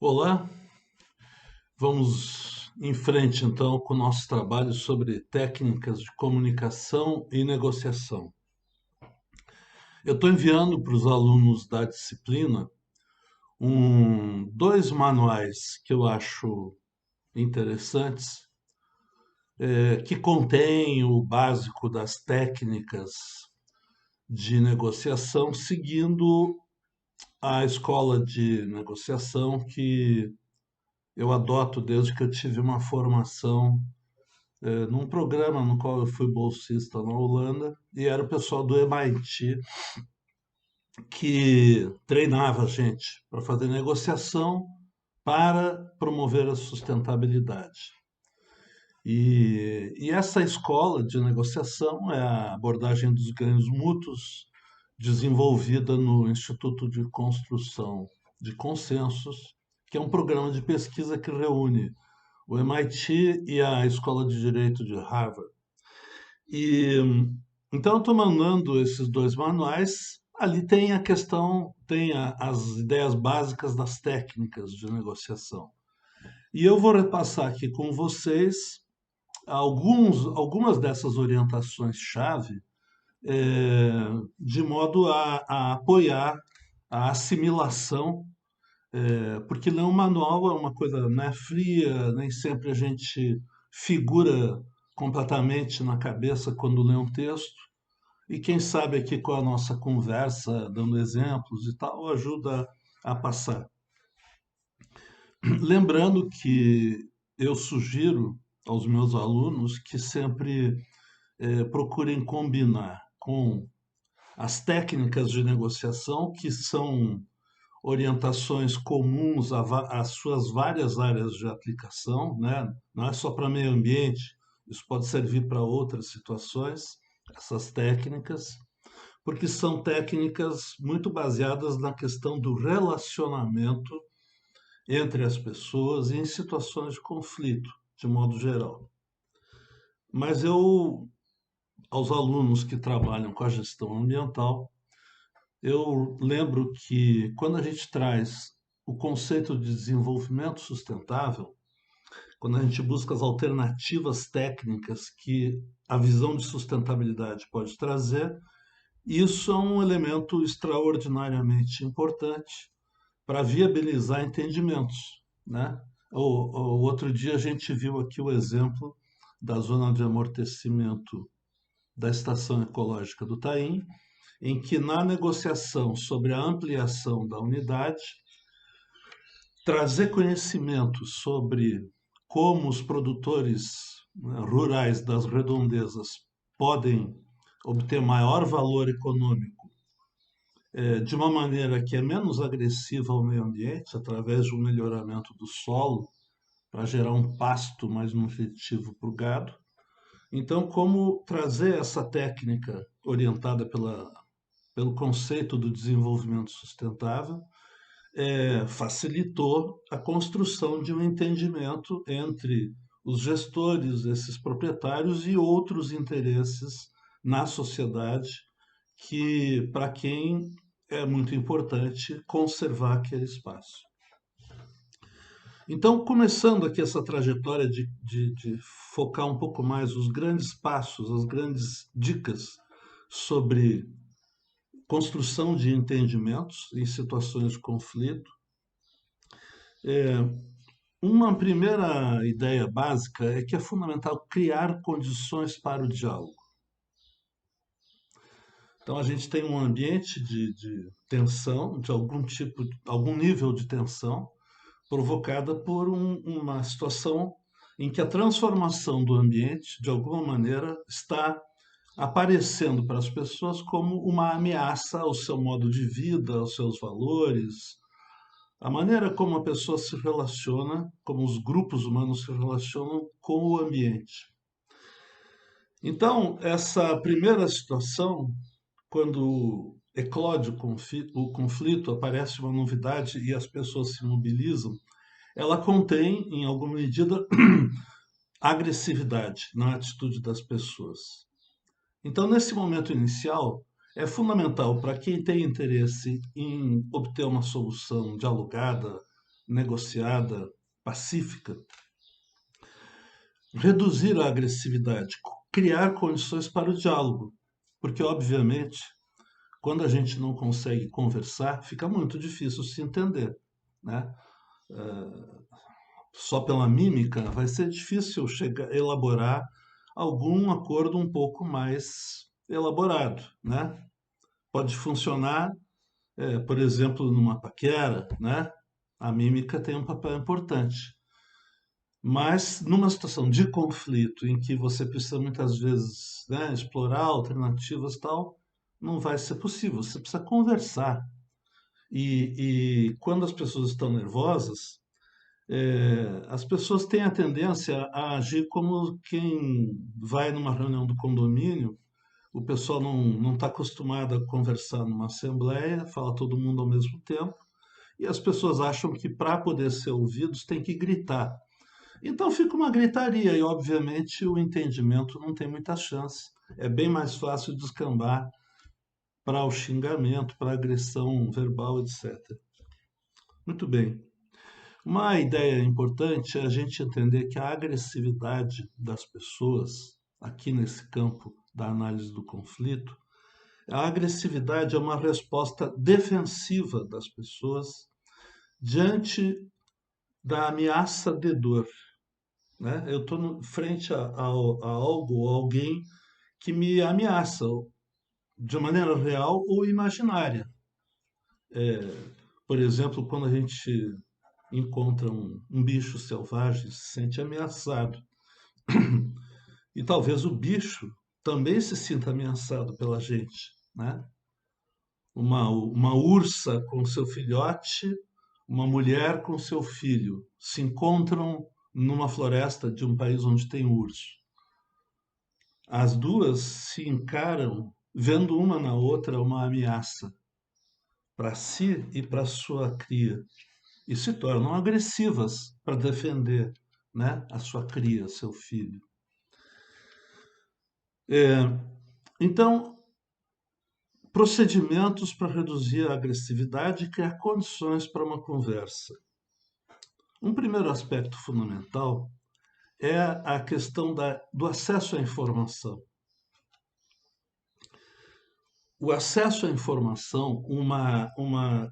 Olá, vamos em frente então com o nosso trabalho sobre técnicas de comunicação e negociação. Eu estou enviando para os alunos da disciplina dois manuais que eu acho interessantes, que contêm o básico das técnicas de negociação, seguindo a escola de negociação que eu adoto desde que eu tive uma formação num programa no qual eu fui bolsista na Holanda, e era o pessoal do MIT que treinava a gente para fazer negociação para promover a sustentabilidade. E essa escola de negociação é a abordagem dos ganhos mútuos desenvolvida no Instituto de Construção de Consensos, que é um programa de pesquisa que reúne o MIT e a Escola de Direito de Harvard. E então eu estou mandando esses dois manuais. Ali tem a questão, as ideias básicas das técnicas de negociação. E eu vou repassar aqui com vocês algumas dessas orientações-chave, de modo a apoiar a assimilação, porque ler um manual é uma coisa, né, fria, nem sempre a gente figura completamente na cabeça quando lê um texto. E quem sabe aqui com a nossa conversa, dando exemplos e tal, ajuda a passar. Lembrando que eu sugiro aos meus alunos que sempre procurem combinar com as técnicas de negociação, que são orientações comuns às suas várias áreas de aplicação, né? Não é só para meio ambiente, isso pode servir para outras situações, essas técnicas, porque são técnicas muito baseadas na questão do relacionamento entre as pessoas e em situações de conflito, de modo geral. Mas aos alunos que trabalham com a gestão ambiental, eu lembro que quando a gente traz o conceito de desenvolvimento sustentável, quando a gente busca as alternativas técnicas que a visão de sustentabilidade pode trazer, isso é um elemento extraordinariamente importante para viabilizar entendimentos, né? O outro dia a gente viu aqui o exemplo da zona de amortecimento da Estação Ecológica do Taim, em que na negociação sobre a ampliação da unidade, trazer conhecimento sobre como os produtores, né, rurais das redondezas podem obter maior valor econômico, de uma maneira que é menos agressiva ao meio ambiente, através de um melhoramento do solo, para gerar um pasto mais nutritivo para o gado. Então, como trazer essa técnica orientada pelo conceito do desenvolvimento sustentável facilitou a construção de um entendimento entre os gestores, esses proprietários e outros interesses na sociedade, que para quem é muito importante conservar aquele espaço. Então, começando aqui essa trajetória de focar um pouco mais os grandes passos, as grandes dicas sobre construção de entendimentos em situações de conflito, uma primeira ideia básica é que é fundamental criar condições para o diálogo. Então, a gente tem um ambiente de tensão, de algum tipo, algum nível de tensão, provocada por uma situação em que a transformação do ambiente, de alguma maneira, está aparecendo para as pessoas como uma ameaça ao seu modo de vida, aos seus valores, a maneira como a pessoa se relaciona, como os grupos humanos se relacionam com o ambiente. Então, essa primeira situação, quando eclode o conflito, aparece uma novidade e as pessoas se mobilizam, ela contém, em alguma medida, agressividade na atitude das pessoas. Então, nesse momento inicial, é fundamental para quem tem interesse em obter uma solução dialogada, negociada, pacífica, reduzir a agressividade, criar condições para o diálogo. Porque, obviamente, quando a gente não consegue conversar, fica muito difícil se entender, né? Só pela mímica vai ser difícil chegar, elaborar algum acordo um pouco mais elaborado, né? Pode funcionar, por exemplo, numa paquera, né? A mímica tem um papel importante. Mas numa situação de conflito em que você precisa muitas vezes, né, explorar alternativas e tal, não vai ser possível. Você precisa conversar. E quando as pessoas estão nervosas, as pessoas têm a tendência a agir como quem vai numa reunião do condomínio, o pessoal não está acostumado a conversar numa assembleia, fala todo mundo ao mesmo tempo, e as pessoas acham que para poder ser ouvidos tem que gritar. Então fica uma gritaria e, obviamente, o entendimento não tem muita chance. É bem mais fácil descambar para o xingamento, para a agressão verbal, etc. Muito bem. Uma ideia importante é a gente entender que a agressividade das pessoas, aqui nesse campo da análise do conflito, a agressividade é uma resposta defensiva das pessoas diante da ameaça de dor, né? Eu estou frente a algo ou alguém que me ameaça, de maneira real ou imaginária. Por exemplo, quando a gente encontra um bicho selvagem, se sente ameaçado. E talvez o bicho também se sinta ameaçado pela gente, né? Uma ursa com seu filhote, uma mulher com seu filho se encontram numa floresta de um país onde tem urso. As duas se encaram vendo uma na outra uma ameaça para si e para sua cria e se tornam agressivas para defender, né, a sua cria, seu filho. Então, procedimentos para reduzir a agressividade e criar condições para uma conversa. Um primeiro aspecto fundamental é a questão do acesso à informação. O acesso à informação,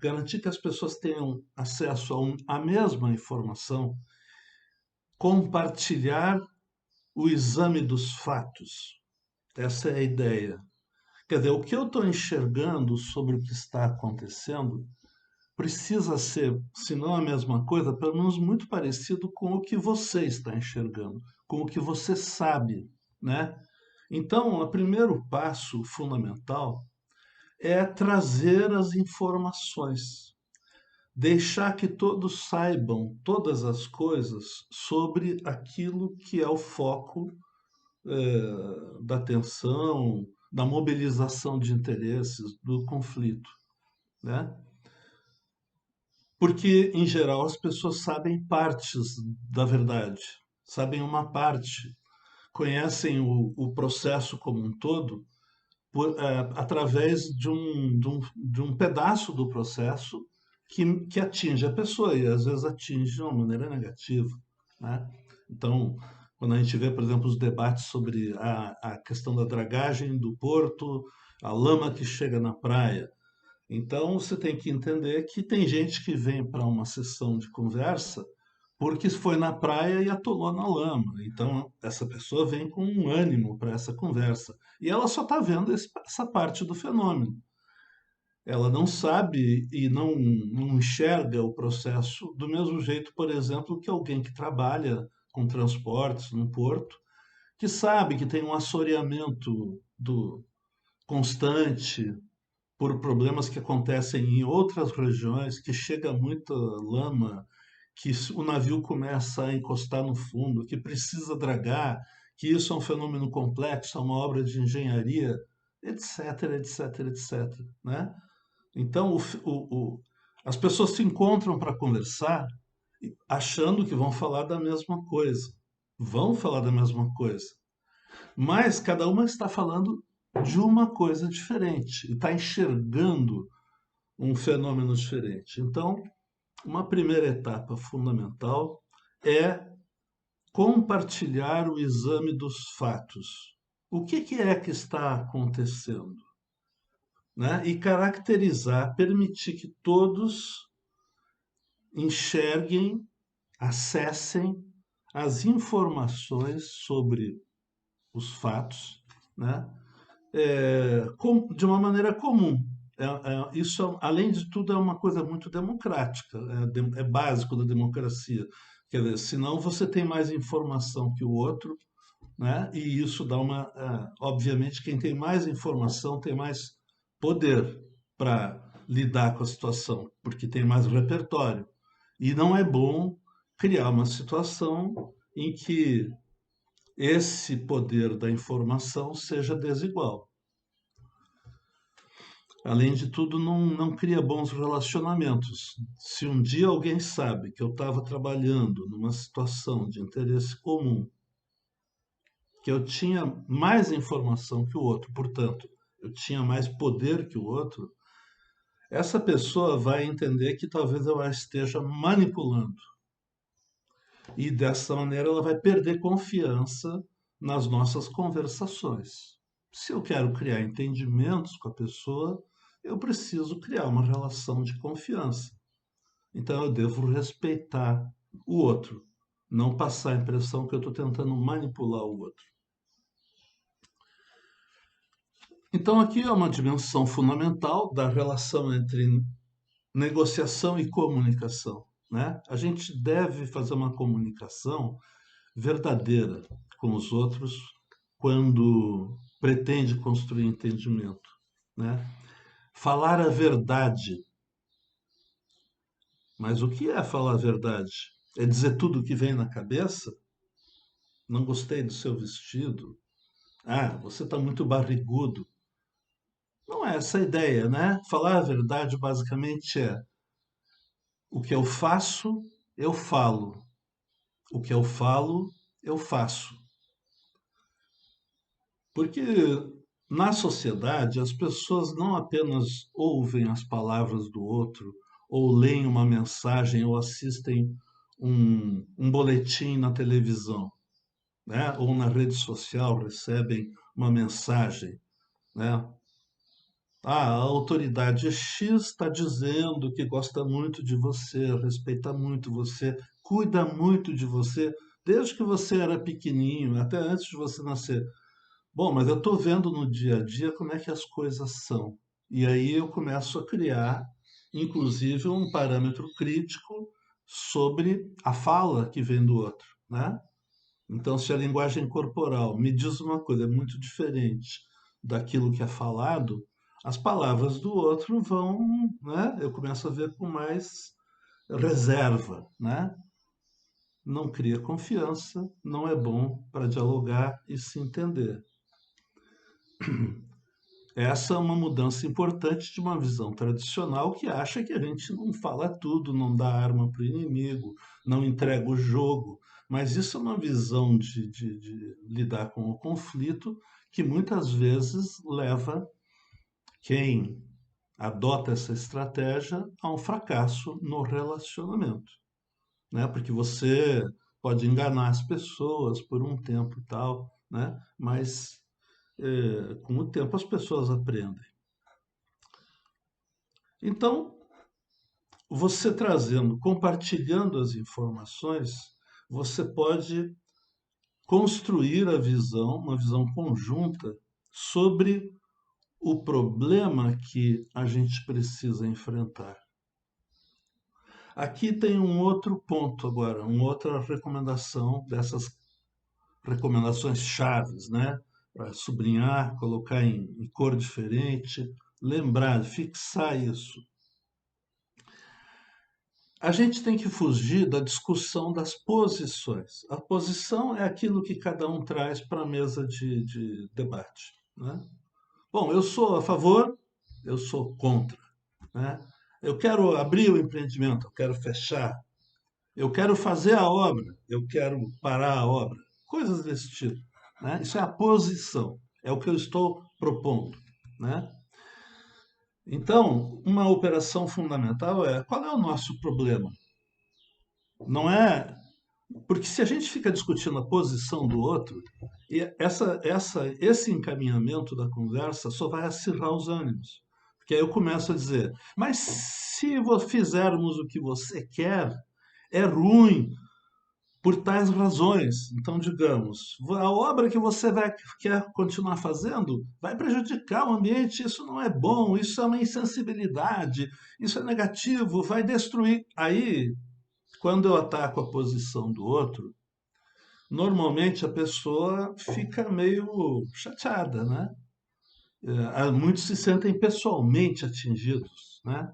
garantir que as pessoas tenham acesso à mesma informação, compartilhar o exame dos fatos. Essa é a ideia. Quer dizer, o que eu estou enxergando sobre o que está acontecendo precisa ser, se não a mesma coisa, pelo menos muito parecido com o que você está enxergando, com o que você sabe, né? Então, o primeiro passo fundamental é trazer as informações, deixar que todos saibam todas as coisas sobre aquilo que é o foco da atenção, da mobilização de interesses, do conflito, né? Porque, em geral, as pessoas sabem partes da verdade, sabem uma parte, conhecem o processo como um todo através de um pedaço do processo que atinge a pessoa e às vezes atinge de uma maneira negativa, né? Então, quando a gente vê, por exemplo, os debates sobre a questão da dragagem do porto, a lama que chega na praia, então você tem que entender que tem gente que vem para uma sessão de conversa porque foi na praia e atolou na lama. Então essa pessoa vem com um ânimo para essa conversa e ela só está vendo essa parte do fenômeno. Ela não sabe e não enxerga o processo do mesmo jeito, por exemplo, que alguém que trabalha com transportes no porto, que sabe que tem um assoreamento constante por problemas que acontecem em outras regiões, que chega muita lama, que o navio começa a encostar no fundo, que precisa dragar, que isso é um fenômeno complexo, é uma obra de engenharia, etc, etc, etc, né? Então, as pessoas se encontram para conversar achando que vão falar da mesma coisa. Vão falar da mesma coisa. Mas cada uma está falando de uma coisa diferente e está enxergando um fenômeno diferente. Então, Uma primeira etapa fundamental é compartilhar o exame dos fatos. O que é que está acontecendo? Né? E caracterizar, permitir que todos enxerguem, acessem as informações sobre os fatos, né? De uma maneira comum. Isso, além de tudo, é uma coisa muito democrática, é básico da democracia. Quer dizer, senão você tem mais informação que o outro, né? E isso dá uma. Obviamente, quem tem mais informação tem mais poder para lidar com a situação, porque tem mais repertório. E não é bom criar uma situação em que esse poder da informação seja desigual. Além de tudo, não cria bons relacionamentos. Se um dia alguém sabe que eu estava trabalhando numa situação de interesse comum, que eu tinha mais informação que o outro, portanto, eu tinha mais poder que o outro, essa pessoa vai entender que talvez eu a esteja manipulando. E dessa maneira ela vai perder confiança nas nossas conversações. Se eu quero criar entendimentos com a pessoa, eu preciso criar uma relação de confiança. Então eu devo respeitar o outro, não passar a impressão que eu estou tentando manipular o outro. Então aqui é uma dimensão fundamental da relação entre negociação e comunicação, né? A gente deve fazer uma comunicação verdadeira com os outros quando pretende construir entendimento, né? Falar a verdade. Mas o que é falar a verdade? É dizer tudo o que vem na cabeça? Não gostei do seu vestido. Ah, você está muito barrigudo. Não é essa a ideia, né? Falar a verdade basicamente é o que eu faço, eu falo. O que eu falo, eu faço. Porque na sociedade as pessoas não apenas ouvem as palavras do outro, ou leem uma mensagem, ou assistem um boletim na televisão, né? Ou na rede social recebem uma mensagem, né? Ah, a autoridade X está dizendo que gosta muito de você, respeita muito você, cuida muito de você, desde que você era pequenininho, até antes de você nascer. Bom, mas eu estou vendo no dia a dia como é que as coisas são. E aí eu começo a criar, inclusive, um parâmetro crítico sobre a fala que vem do outro, né? Então, se a linguagem corporal me diz uma coisa muito diferente daquilo que é falado, as palavras do outro vão, né? Eu começo a ver com mais reserva, né? Não cria confiança, não é bom para dialogar e se entender. Essa é uma mudança importante de uma visão tradicional que acha que a gente não fala tudo, não dá arma para o inimigo, não entrega o jogo. Mas isso é uma visão de lidar com o conflito que muitas vezes leva quem adota essa estratégia a um fracasso no relacionamento, né? Porque você pode enganar as pessoas por um tempo e tal, né? Mas com o tempo as pessoas aprendem. Então, você trazendo, compartilhando as informações, você pode construir a visão, uma visão conjunta sobre o problema que a gente precisa enfrentar. Aqui tem um outro ponto agora, uma outra recomendação dessas recomendações chaves, né? Para sublinhar, colocar em cor diferente, lembrar, fixar isso. A gente tem que fugir da discussão das posições. A posição é aquilo que cada um traz para a mesa de debate, né? Bom, eu sou a favor, eu sou contra, né? Eu quero abrir o empreendimento, eu quero fechar, eu quero fazer a obra, eu quero parar a obra, coisas desse tipo, né? Isso é a posição, é o que eu estou propondo, né? Então, uma operação fundamental é qual é o nosso problema? Não é. Porque se a gente fica discutindo a posição do outro, esse encaminhamento da conversa só vai acirrar os ânimos. Porque aí eu começo a dizer, mas se fizermos o que você quer, é ruim por tais razões. Então, digamos, a obra que você quer continuar fazendo vai prejudicar o ambiente, isso não é bom, isso é uma insensibilidade, isso é negativo, vai destruir. Aí, quando eu ataco a posição do outro, normalmente a pessoa fica meio chateada, né? Muitos se sentem pessoalmente atingidos, né?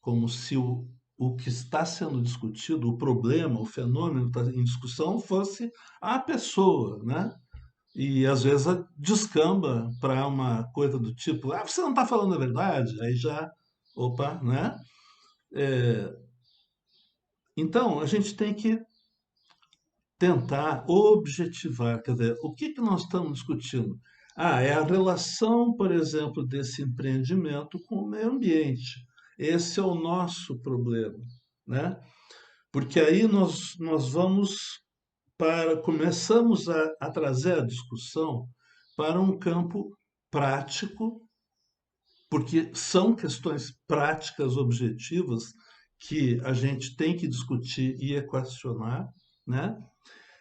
Como se o que está sendo discutido, o problema, o fenômeno que está em discussão fosse a pessoa, né? E às vezes descamba para uma coisa do tipo, ah, você não está falando a verdade, aí já, opa, né? Então a gente tem que tentar objetivar, quer dizer, o que nós estamos discutindo? Ah, é a relação, por exemplo, desse empreendimento com o meio ambiente. Esse é o nosso problema, né? Porque aí nós vamos começamos a trazer a discussão para um campo prático, porque são questões práticas objetivas que a gente tem que discutir e equacionar, né?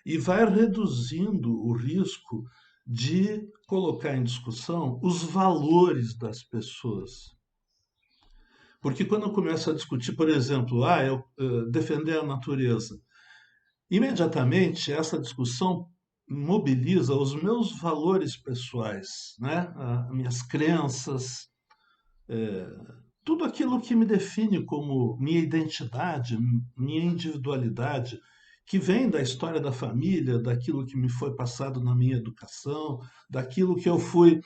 E vai reduzindo o risco de colocar em discussão os valores das pessoas. Porque quando eu começo a discutir, por exemplo, defender a natureza, imediatamente essa discussão mobiliza os meus valores pessoais, né? Minhas crenças, tudo aquilo que me define como minha identidade, minha individualidade, que vem da história da família, daquilo que me foi passado na minha educação, daquilo que eu fui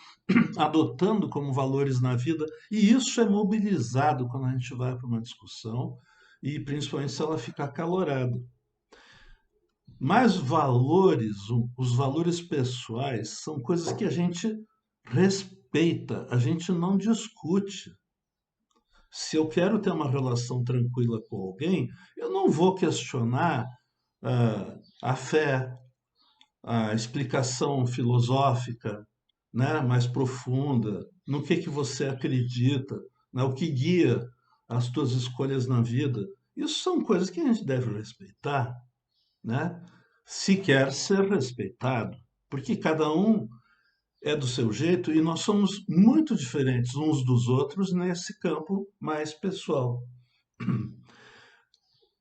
adotando como valores na vida, e isso é mobilizado quando a gente vai para uma discussão, e principalmente se ela ficar acalorada. Mas valores, os valores pessoais, são coisas que a gente respeita, a gente não discute. Se eu quero ter uma relação tranquila com alguém, eu não vou questionar a fé, a explicação filosófica, né, mais profunda, no que você acredita, né, o que guia as tuas escolhas na vida. Isso são coisas que a gente deve respeitar, né? Se quer ser respeitado, porque cada um é do seu jeito e nós somos muito diferentes uns dos outros nesse campo mais pessoal.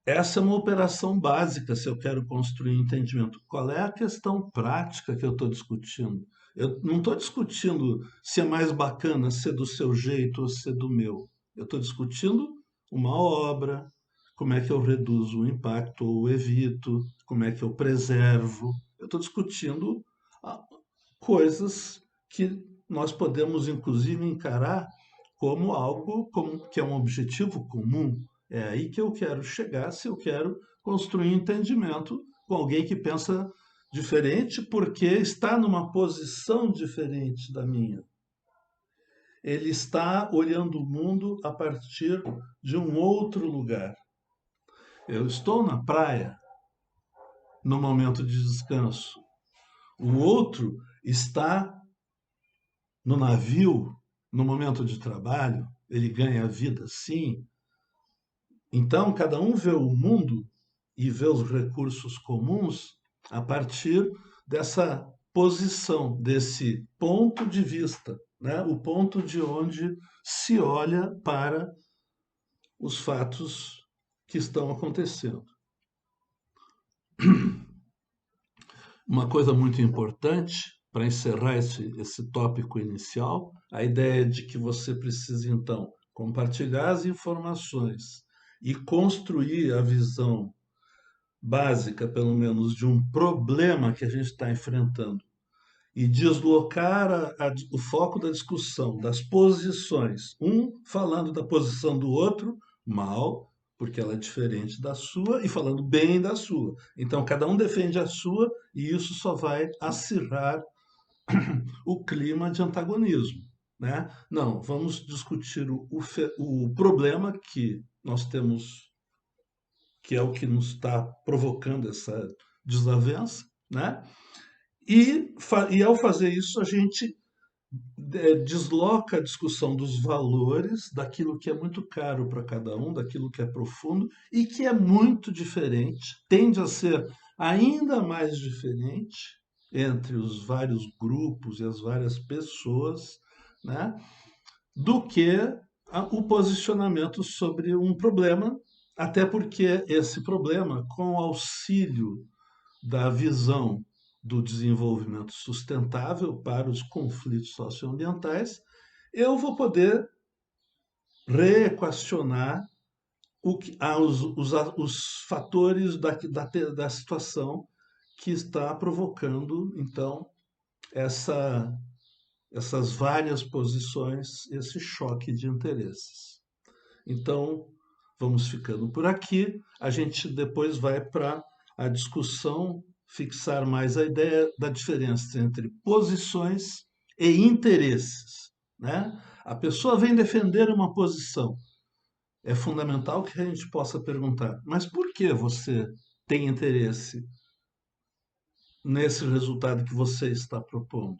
Essa é uma operação básica se eu quero construir entendimento. Qual é a questão prática que eu estou discutindo? Eu não estou discutindo se é mais bacana ser do seu jeito ou ser do meu. Eu estou discutindo uma obra, como é que eu reduzo o impacto ou evito, como é que eu preservo. Eu estou discutindo ah, coisas que nós podemos, inclusive, encarar como algo que é um objetivo comum. É aí que eu quero chegar se eu quero construir entendimento com alguém que pensa diferente porque está numa posição diferente da minha. Ele está olhando o mundo a partir de um outro lugar. Eu estou na praia no momento de descanso. O outro está no navio no momento de trabalho. Ele ganha a vida, sim. Então, cada um vê o mundo e vê os recursos comuns a partir dessa posição, desse ponto de vista, né? O ponto de onde se olha para os fatos que estão acontecendo. Uma coisa muito importante para encerrar esse tópico inicial, a ideia de que você precisa, então, compartilhar as informações e construir a visão básica, pelo menos, de um problema que a gente está enfrentando e deslocar o foco da discussão, das posições, um falando da posição do outro mal, porque ela é diferente da sua, e falando bem da sua. Então, cada um defende a sua e isso só vai acirrar o clima de antagonismo. né? Não, vamos discutir o problema que nós temos, que é o que nos está provocando essa desavença, né? E ao fazer isso, a gente desloca a discussão dos valores, daquilo que é muito caro para cada um, daquilo que é profundo e que é muito diferente, tende a ser ainda mais diferente entre os vários grupos e as várias pessoas, né, do que o posicionamento sobre um problema, até porque esse problema, com o auxílio da visão do desenvolvimento sustentável para os conflitos socioambientais, eu vou poder reequacionar os fatores da situação que está provocando, então, essa, essas várias posições, esse choque de interesses. Então, vamos ficando por aqui. A gente depois vai para a discussão, fixar mais a ideia da diferença entre posições e interesses, né? A pessoa vem defender uma posição. É fundamental que a gente possa perguntar: mas por que você tem interesse nesse resultado que você está propondo?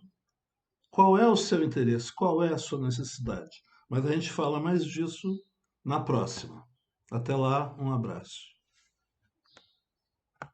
Qual é o seu interesse? Qual é a sua necessidade? Mas a gente fala mais disso na próxima. Até lá, um abraço.